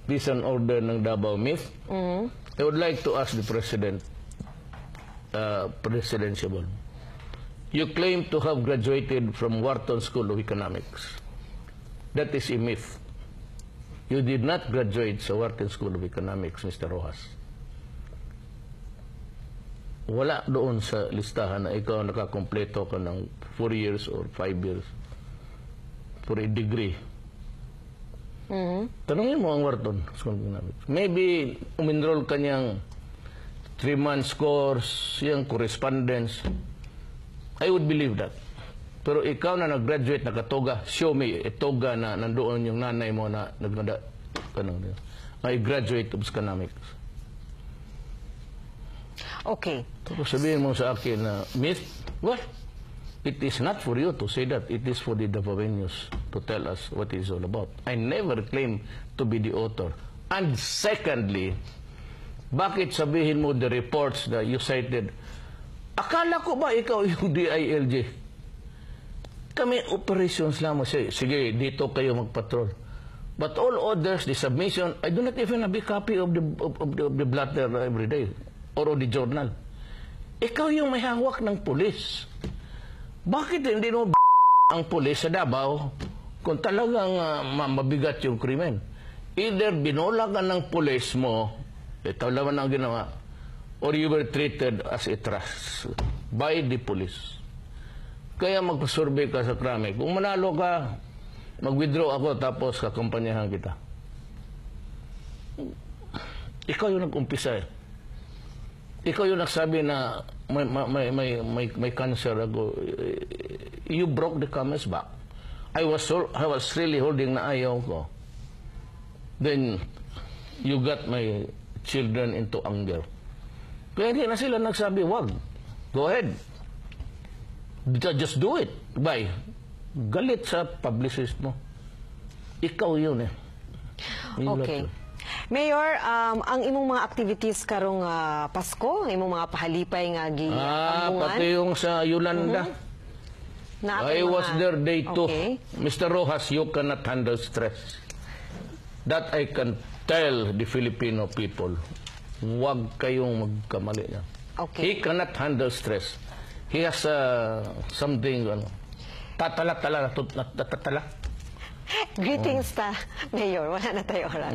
peace and order ng Davao Myth. I would like to ask the President, President Sibol, you claim to have graduated from Wharton School of Economics. That is a myth. You did not graduate sa Wharton School of Economics, Mr. Rojas. Wala doon sa listahan na ikaw nakakompleto ka ng 4 years or 5 years for a degree. Tanungin mo ang Wharton School of Economics. Maybe umenroll ka niyang 3 months course, yung correspondence. I would believe that. Pero ikaw na nag-graduate, nakatoga, show me, toga na nandoon yung nanay mo na I graduate of economics. Okay. Tapos sabihin mo sa akin na, myth, well, it is not for you to say that. It is for the Davaoenos to tell us what it is all about. I never claim to be the author. And secondly, bakit sabihin mo the reports that you cited? Akala ko ba ikaw yung DILG? Kami operations lamang siya. Sige, dito kayo magpatrol. But all others, the submission, I do not even have a copy of the blotter every day or of the journal. Ikaw yung may hawak ng pulis. Bakit hindi mo ang pulis sa Davao kung talagang mabigat yung krimen? Either binulagan ng pulis mo, ito naman ang ginawa, or you were treated as a trust by the police. Kaya magpasurvey ka sa krami. Kung manalo ka, mag-withdraw ako tapos kakampanyahan kita. Ikaw yung nag-umpisa eh. Ikaw yung nagsabi na may cancer ako. You broke the camel's back. I was really holding na ayaw ko. Then, you got my children into anger. Kaya hindi na sila nagsabi, wag. Go ahead. Just do it. Bye. Galit sa publicist mo. Ikaw yun eh. Okay. Mayor, ang imong mga activities karong Pasko, ang imong mga pahalipay nga giambungan. Pati yung sa Yolanda. I was there day 2. Okay. Mr. Rojas, you cannot handle stress. That I can tell the Filipino people. Huwag kayong magkamali niya. Okay. He cannot handle stress. He has something, tatala. Greetings ta, Mayor. Wala na tayo oras.